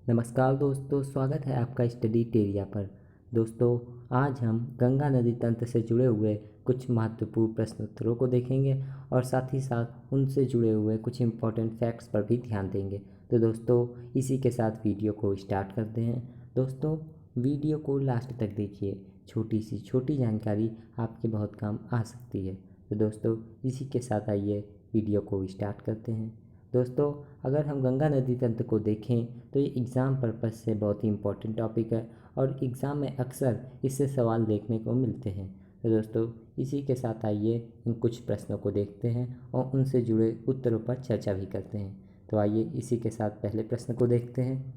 नमस्कार दोस्तों, स्वागत है आपका स्टडी टेरिया पर। दोस्तों, आज हम गंगा नदी तंत्र से जुड़े हुए कुछ महत्वपूर्ण प्रश्नोत्तरों को देखेंगे और साथ ही साथ उनसे जुड़े हुए कुछ इम्पोर्टेंट फैक्ट्स पर भी ध्यान देंगे। तो दोस्तों, इसी के साथ वीडियो को स्टार्ट करते हैं। दोस्तों, वीडियो को लास्ट तक देखिए, छोटी जानकारी आपके बहुत काम आ सकती है। तो दोस्तों, इसी के साथ आइए वीडियो को स्टार्ट करते हैं। दोस्तों, अगर हम गंगा नदी तंत्र को देखें तो ये एग्ज़ाम पर्पज़ से बहुत ही इम्पोर्टेंट टॉपिक है और एग्ज़ाम में अक्सर इससे सवाल देखने को मिलते हैं। तो दोस्तों, इसी के साथ आइए इन कुछ प्रश्नों को देखते हैं और उनसे जुड़े उत्तरों पर चर्चा भी करते हैं। तो आइए इसी के साथ पहले प्रश्न को देखते हैं,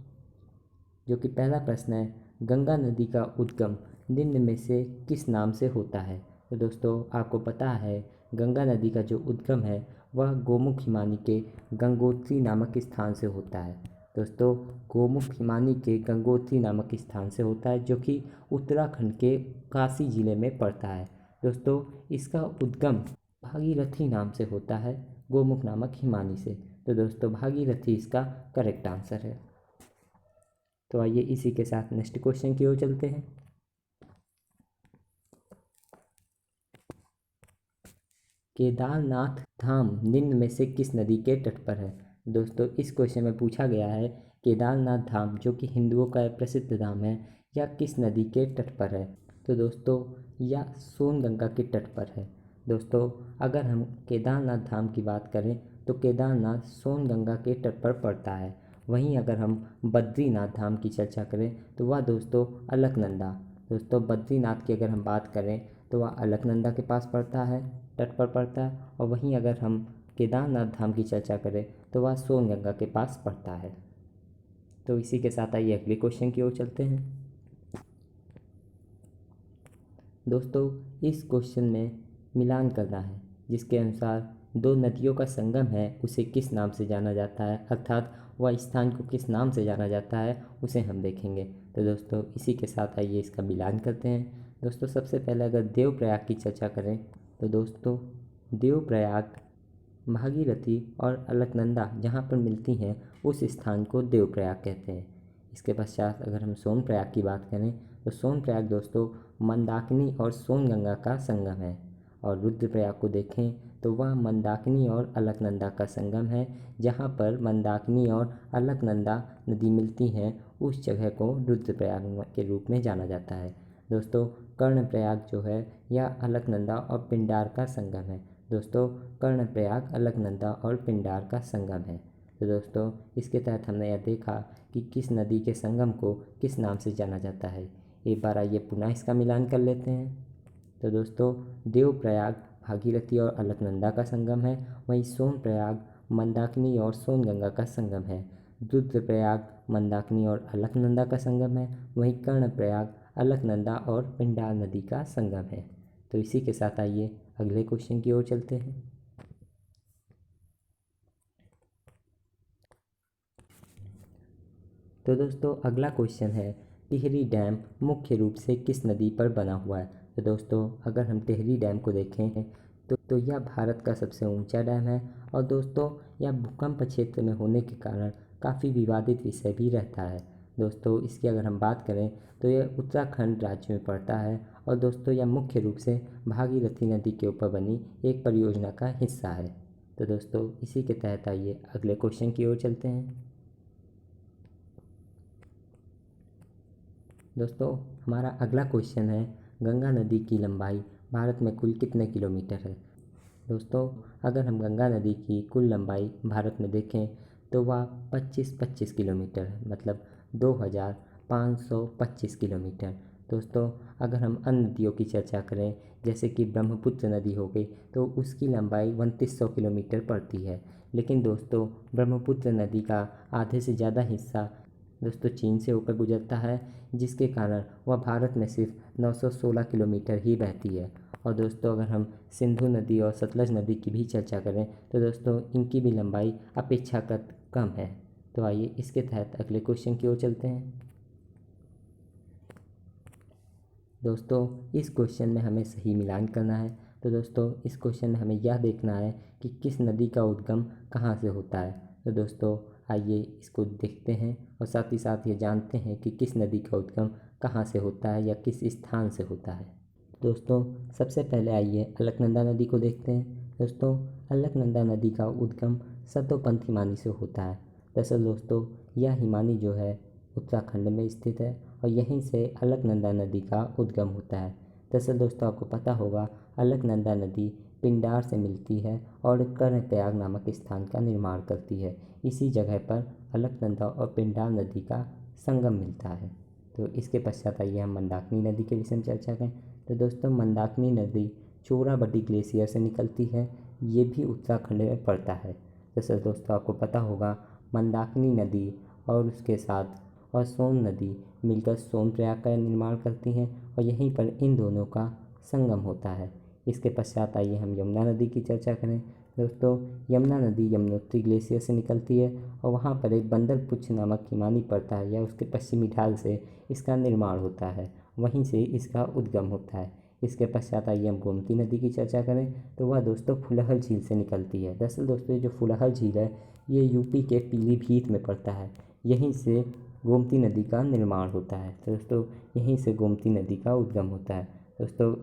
जो कि पहला प्रश्न है, गंगा नदी का उद्गम निम्न में से किस नाम से होता है। तो दोस्तों, आपको पता है गंगा नदी का जो उद्गम है वह गोमुख हिमानी के गंगोत्री नामक स्थान से होता है। दोस्तों, गोमुख हिमानी के गंगोत्री नामक स्थान से होता है, जो कि उत्तराखंड के काशी जिले में पड़ता है। दोस्तों, इसका उद्गम भागीरथी नाम से होता है, गोमुख नामक हिमानी से। तो दोस्तों, भागीरथी इसका करेक्ट आंसर है। तो आइए इसी के साथ नेक्स्ट क्वेश्चन की ओर चलते हैं। केदारनाथ धाम निम्न में से किस नदी के तट पर है। दोस्तों, इस क्वेश्चन में पूछा गया है केदारनाथ धाम जो कि हिंदुओं का एक प्रसिद्ध धाम है, यह किस नदी के तट पर है। तो दोस्तों, यह सोनगंगा के तट पर है। दोस्तों, अगर हम केदारनाथ धाम की बात करें तो केदारनाथ सोनगंगा के तट पर पड़ता है। वहीं अगर हम बद्रीनाथ धाम की चर्चा करें तो वह दोस्तों अलकनंदा, दोस्तों बद्रीनाथ की अगर हम बात करें तो वह अलकनंदा के पास पड़ता है, तट पर पड़ता है। और वहीं अगर हम केदारनाथ धाम की चर्चा करें तो वह सोनगंगा के पास पड़ता है। तो इसी के साथ आइए अगले क्वेश्चन की ओर चलते हैं। दोस्तों, इस क्वेश्चन में मिलान करना है, जिसके अनुसार दो नदियों का संगम है उसे किस नाम से जाना जाता है, अर्थात वह स्थान को किस नाम से जाना जाता है उसे हम देखेंगे। तो दोस्तों, इसी के साथ आइए इसका मिलान करते हैं। दोस्तों, सबसे पहले अगर देवप्रयाग की चर्चा करें तो दोस्तों देवप्रयाग भागीरथी और अलकनंदा जहाँ पर मिलती हैं उस स्थान को देवप्रयाग कहते हैं। इसके पश्चात अगर हम सोनप्रयाग की बात करें तो सोनप्रयाग दोस्तों मंदाकिनी और सोनगंगा का संगम है। और रुद्रप्रयाग को देखें तो वह मंदाकिनी और अलकनंदा का संगम है। जहाँ पर मंदाकिनी और अलकनंदा नदी मिलती हैं उस जगह को रुद्रप्रयाग के रूप में जाना जाता है। दोस्तों, कर्णप्रयाग जो है यह अलकनंदा और पिंडार का संगम है। दोस्तों, कर्णप्रयाग अलकनंदा और पिंडार का संगम है। तो दोस्तों, इसके तहत हमने यह देखा कि किस नदी के संगम को किस नाम से जाना जाता है। एक बार आइए पुनः इसका मिलान कर लेते हैं। तो दोस्तों, देवप्रयाग भागीरथी और अलकनंदा का संगम है, वहीं सोनप्रयाग मंदाकिनी और सोनगंगा का संगम है। रुद्रप्रयाग मंदाकिनी और अलकनंदा का संगम है, वहीं कर्णप्रयाग अलकनंदा और पिंडार नदी का संगम है। तो इसी के साथ आइए अगले क्वेश्चन की ओर चलते हैं। तो दोस्तों, अगला क्वेश्चन है, टिहरी डैम मुख्य रूप से किस नदी पर बना हुआ है। तो दोस्तों, अगर हम टिहरी डैम को देखें तो यह भारत का सबसे ऊंचा डैम है और दोस्तों यह भूकंप क्षेत्र में होने के कारण काफ़ी विवादित विषय भी रहता है। दोस्तों, इसकी अगर हम बात करें तो यह उत्तराखंड राज्य में पड़ता है और दोस्तों यह मुख्य रूप से भागीरथी नदी के ऊपर बनी एक परियोजना का हिस्सा है। तो दोस्तों, इसी के तहत आइए अगले क्वेश्चन की ओर चलते हैं। दोस्तों, हमारा अगला क्वेश्चन है, गंगा नदी की लंबाई भारत में कुल कितने किलोमीटर है। दोस्तों, अगर हम गंगा नदी की कुल लंबाई भारत में देखें तो वह 25 किलोमीटर है, मतलब 2525 किलोमीटर। दोस्तों, अगर हम अन्य नदियों की चर्चा करें जैसे कि ब्रह्मपुत्र नदी हो गई तो उसकी लंबाई 2900 किलोमीटर पड़ती है। लेकिन दोस्तों, ब्रह्मपुत्र नदी का आधे से ज़्यादा हिस्सा दोस्तों चीन से होकर गुजरता है, जिसके कारण वह भारत में सिर्फ 916 किलोमीटर ही बहती है। और दोस्तों, अगर हम सिंधु नदी और सतलज नदी की भी चर्चा करें तो दोस्तों इनकी भी लंबाई अपेक्षाकृत कम है। तो आइए इसके तहत अगले क्वेश्चन की ओर चलते हैं। दोस्तों, इस क्वेश्चन में हमें सही मिलान करना है। तो दोस्तों, इस क्वेश्चन में हमें यह देखना है कि किस नदी का उद्गम कहाँ से होता है। तो दोस्तों, आइए इसको देखते हैं और साथ ही साथ ये जानते हैं कि किस नदी का उद्गम कहाँ से होता है या किस स्थान से होता है। दोस्तों सबसे पहले आइए अलकनंदा नदी को देखते हैं। दोस्तों अलकनंदा नदी का उद्गम सतोपंथ हिमानी से होता है। दरअसल दोस्तों यह हिमानी जो है उत्तराखंड में स्थित है और यहीं से अलकनंदा नदी का उद्गम होता है। दरअसल दोस्तों आपको पता होगा अलकनंदा नदी पिंडार से मिलती है और कर्णप्रयाग नामक स्थान का निर्माण करती है। इसी जगह पर अलकनंदा और पिंडार नदी का संगम मिलता है। तो इसके पश्चात आइए हम मंदाकिनी नदी के विषय में चर्चा करें। तो दोस्तों मंदाकिनी नदी चोराबटी ग्लेशियर से निकलती है। ये भी उत्तराखंड में पड़ता है। जैसे दोस्तों आपको पता होगा मंदाकिनी नदी और उसके साथ और सोन नदी मिलकर सोनप्रयाग का निर्माण करती हैं और यहीं पर इन दोनों का संगम होता है। इसके पश्चात आइए हम यमुना नदी की चर्चा करें। दोस्तों यमुना नदी यमुनोत्री ग्लेशियर से निकलती है और वहाँ पर एक बंदरपुच्छ नामक हिमानी पड़ता है या उसके पश्चिमी ढाल से इसका निर्माण होता है, वहीं से इसका उद्गम होता है। इसके पश्चात आइए हम गोमती नदी की चर्चा करें तो वह दोस्तों फुलहर झील से निकलती है। दरअसल दोस्तों ये जो फुलहर झील है ये यूपी के पीलीभीत में पड़ता है। यहीं से गोमती नदी का निर्माण होता है। तो दोस्तों यहीं से गोमती नदी का उद्गम होता है। दोस्तों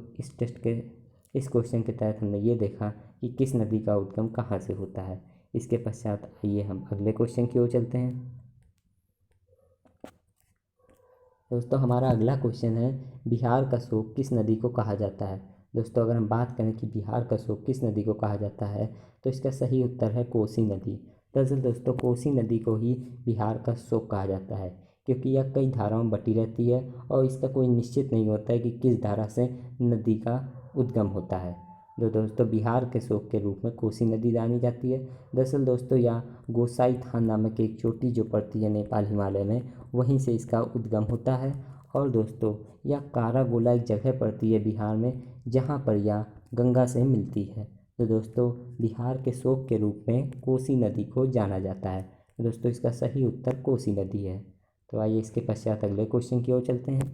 इस क्वेश्चन के तहत हमने ये देखा कि किस नदी का उद्गम कहाँ से होता है। इसके पश्चात आइए हम अगले क्वेश्चन की ओर चलते हैं। दोस्तों हमारा अगला क्वेश्चन है बिहार का शोक किस नदी को कहा जाता है। दोस्तों अगर हम बात करें कि बिहार का शोक किस नदी को कहा जाता है तो इसका सही उत्तर है कोसी नदी। दरअसल दोस्तों कोसी नदी को ही बिहार का शोक कहा जाता है क्योंकि यह कई धाराओं में बटी रहती है और इसका कोई निश्चित नहीं होता है कि किस धारा से नदी का उद्गम होता है। जो दोस्तों बिहार के शोक के रूप में कोसी नदी जानी जाती है। दरअसल दोस्तों यह गोसाई थान नामक एक चोटी जो पड़ती है नेपाल हिमालय में, वहीं से इसका उद्गम होता है। और दोस्तों यह कारागोला एक जगह पड़ती है बिहार में जहाँ पर यह गंगा से मिलती है। तो दोस्तों बिहार के शोक के रूप में कोसी नदी को जाना जाता है। तो दोस्तों इसका सही उत्तर कोसी नदी है। तो आइए इसके पश्चात अगले क्वेश्चन की ओर चलते हैं।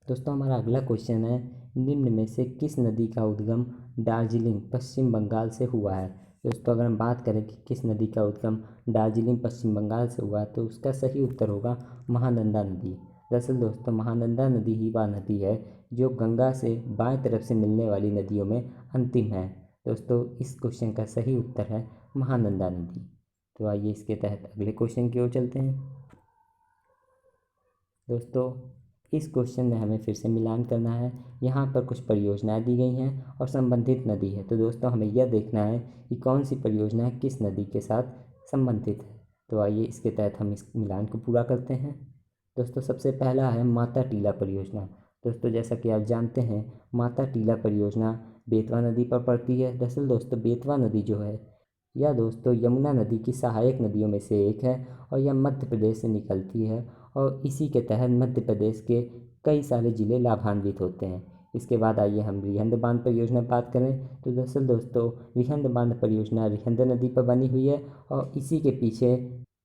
दोस्तों हमारा अगला क्वेश्चन है निम्न में से किस नदी का उद्गम दार्जिलिंग पश्चिम बंगाल से हुआ है। दोस्तों अगर हम बात करें कि किस नदी का उद्गम दार्जिलिंग पश्चिम बंगाल से हुआ है तो उसका सही उत्तर होगा महानंदा नदी। दरअसल दोस्तों महानंदा नदी ही वह नदी है जो गंगा से बाएं तरफ से मिलने वाली नदियों में अंतिम है। दोस्तों इस क्वेश्चन का सही उत्तर है महानंदा नदी। तो आइए इसके तहत अगले क्वेश्चन की ओर चलते हैं। दोस्तों इस क्वेश्चन में हमें फिर से मिलान करना है। यहाँ पर कुछ परियोजनाएं दी गई हैं और संबंधित नदी है। तो दोस्तों हमें यह देखना है कि कौन सी परियोजना किस नदी के साथ संबंधित है। तो आइए इसके तहत हम इस मिलान को पूरा करते हैं। दोस्तों सबसे पहला है माता टीला परियोजना। दोस्तों जैसा कि आप जानते हैं माता टीला परियोजना बेतवा नदी पर पड़ती है। दरअसल दोस्तों बेतवा नदी जो है यह दोस्तों यमुना नदी की सहायक नदियों में से एक है और यह मध्य प्रदेश से निकलती है और इसी के तहत मध्य प्रदेश के कई सारे ज़िले लाभान्वित होते हैं। इसके बाद आइए हम रिहंद बांध परियोजना की बात करें तो दरअसल दोस्तों रिहंद बांध परियोजना रिहंद नदी पर बनी हुई है और इसी के पीछे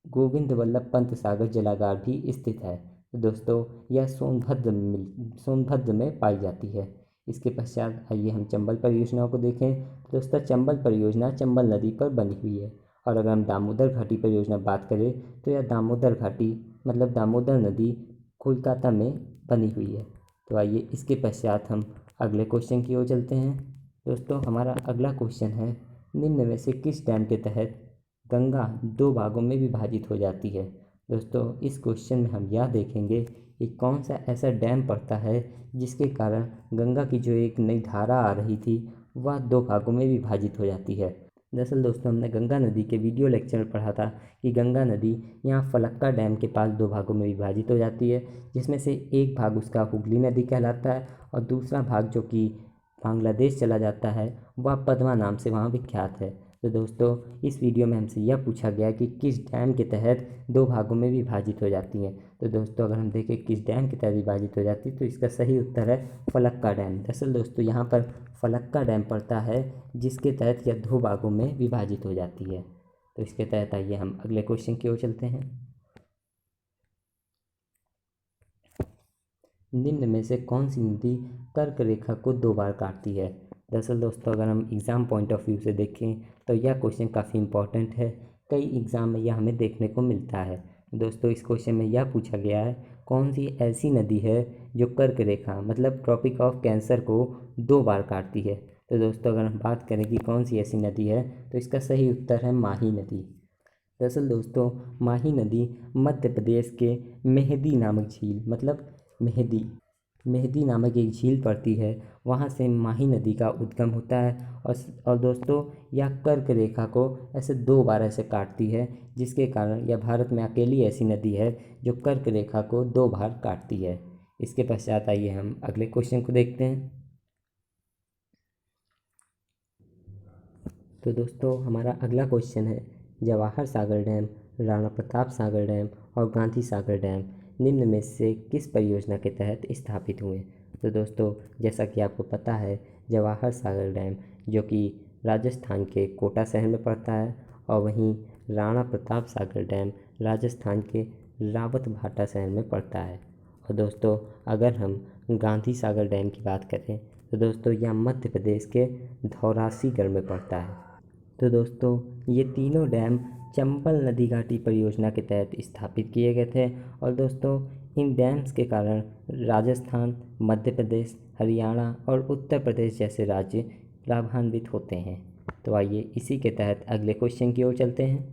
गोविंद वल्लभ पंत सागर जलागार भी स्थित है। तो दोस्तों यह सोनभद्र में पाई जाती है। इसके पश्चात आइए हम चंबल परियोजनाओं को देखें। दोस्तों चंबल परियोजना चंबल नदी पर बनी हुई है। और अगर हम दामोदर घाटी परियोजना बात करें तो यह दामोदर घाटी मतलब दामोदर नदी कोलकाता में बनी हुई है। तो आइए इसके पश्चात हम अगले क्वेश्चन की ओर चलते हैं। दोस्तों हमारा अगला क्वेश्चन है निम्न में से किस डैम के तहत गंगा दो भागों में विभाजित हो जाती है। दोस्तों इस क्वेश्चन में हम यह देखेंगे कि कौन सा ऐसा डैम पड़ता है जिसके कारण गंगा की जो एक नई धारा आ रही थी वह दो भागों में विभाजित हो जाती है। दरअसल दोस्तों हमने गंगा नदी के वीडियो लेक्चर में पढ़ा था कि गंगा नदी यहाँ फलक्का डैम के पास दो भागों में विभाजित हो जाती है, जिसमें से एक भाग उसका हुगली नदी कहलाता है और दूसरा भाग जो कि बांग्लादेश चला जाता है वह पद्मा नाम से वहाँ विख्यात है। तो दोस्तों इस वीडियो में हमसे यह पूछा गया कि किस डैम के तहत दो भागों में विभाजित हो जाती हैं। तो दोस्तों अगर हम देखें किस डैम के तहत विभाजित हो जाती है तो इसका सही उत्तर है फलक्का डैम। दरअसल दोस्तों यहाँ पर फलक्का डैम पड़ता है जिसके तहत यह दो भागों में विभाजित हो जाती है। तो इसके तहत आइए हम अगले क्वेश्चन की ओर चलते हैं। निम्न में से कौन सी नदी कर्क रेखा को दो बार काटती है। दरअसल दोस्तों अगर हम एग्ज़ाम पॉइंट ऑफ व्यू से देखें तो यह क्वेश्चन काफ़ी इम्पोर्टेंट है, कई एग्ज़ाम में यह हमें देखने को मिलता है। दोस्तों इस क्वेश्चन में यह पूछा गया है, कौन सी ऐसी नदी है जो कर्क रेखा मतलब ट्रॉपिक ऑफ कैंसर को 2 बार काटती है। तो दोस्तों अगर हम बात करें कि कौन सी ऐसी नदी है, तो इसका सही उत्तर है माही नदी। दरअसल दोस्तों माही नदी मध्य प्रदेश के मेहदी नामक झील मतलब मेहदी मेहदी नामक एक झील पड़ती है, वहाँ से माही नदी का उद्गम होता है। और दोस्तों यह कर्क रेखा को ऐसे 2 बार ऐसे काटती है, जिसके कारण यह भारत में अकेली ऐसी नदी है जो कर्क रेखा को 2 बार काटती है। इसके पश्चात आइए हम अगले क्वेश्चन को देखते हैं। तो दोस्तों हमारा अगला क्वेश्चन है, जवाहर सागर डैम, राणा प्रताप सागर डैम और गांधी सागर डैम निम्न में से किस परियोजना के तहत स्थापित हुए। तो दोस्तों जैसा कि आपको पता है, जवाहर सागर डैम जो कि राजस्थान के कोटा शहर में पड़ता है, और वहीं राणा प्रताप सागर डैम राजस्थान के रावत भाटा शहर में पड़ता है। और दोस्तों अगर हम गांधी सागर डैम की बात करें तो दोस्तों यह मध्य प्रदेश के धौरासीगढ़ में पड़ता है। तो दोस्तों ये तीनों डैम चंबल नदी घाटी परियोजना के तहत स्थापित किए गए थे। और दोस्तों इन डैम्स के कारण राजस्थान, मध्य प्रदेश, हरियाणा और उत्तर प्रदेश जैसे राज्य लाभान्वित होते हैं। तो आइए इसी के तहत अगले क्वेश्चन की ओर चलते हैं।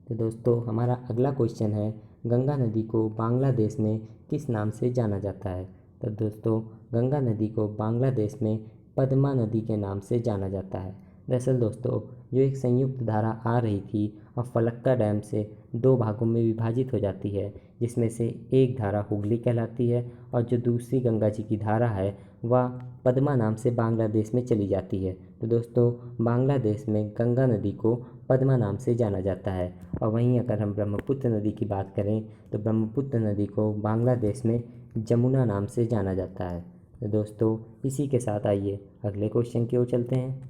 तो दोस्तों हमारा अगला क्वेश्चन है, गंगा नदी को बांग्लादेश में किस नाम से जाना जाता है। तो दोस्तों गंगा नदी को बांग्लादेश में पद्मा नदी के नाम से जाना जाता है। दरअसल दोस्तों जो एक संयुक्त धारा आ रही थी और फलक्का डैम से 2 भागों में विभाजित हो जाती है, जिसमें से एक धारा हुगली कहलाती है और जो दूसरी गंगा जी की धारा है वह पद्मा नाम से बांग्लादेश में चली जाती है। तो दोस्तों बांग्लादेश में गंगा नदी को पद्मा नाम से जाना जाता है। और वहीं अगर हम ब्रह्मपुत्र नदी की बात करें तो ब्रह्मपुत्र नदी को बांग्लादेश में जमुना नाम से जाना जाता है। तो दोस्तों इसी के साथ आइए अगले क्वेश्चन की ओर चलते हैं।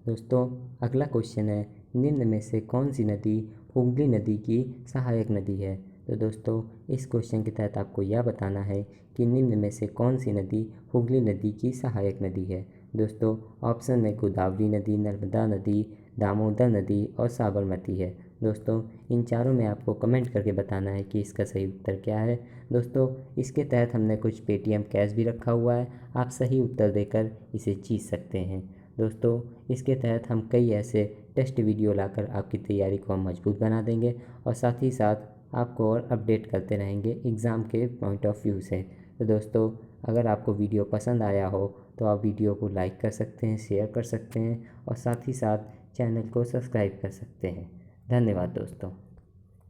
दोस्तों अगला क्वेश्चन है, निम्न में से कौन सी नदी हुगली नदी की सहायक नदी है। तो दोस्तों इस क्वेश्चन के तहत आपको यह बताना है कि निम्न में से कौन सी नदी हुगली नदी की सहायक नदी है। दोस्तों ऑप्शन में गोदावरी नदी, नर्मदा नदी, दामोदर नदी और साबरमती है। दोस्तों इन चारों में आपको कमेंट करके बताना है कि इसका सही उत्तर क्या है। दोस्तों इसके तहत हमने कुछ पेटीएम कैश भी रखा हुआ है, आप सही उत्तर देकर इसे जीत सकते हैं। दोस्तों इसके तहत हम कई ऐसे टेस्ट वीडियो लाकर आपकी तैयारी को हम मजबूत बना देंगे और साथ ही साथ आपको और अपडेट करते रहेंगे एग्ज़ाम के पॉइंट ऑफ व्यू से। तो दोस्तों अगर आपको वीडियो पसंद आया हो तो आप वीडियो को लाइक कर सकते हैं, शेयर कर सकते हैं और साथ ही साथ चैनल को सब्सक्राइब कर सकते हैं। धन्यवाद दोस्तों।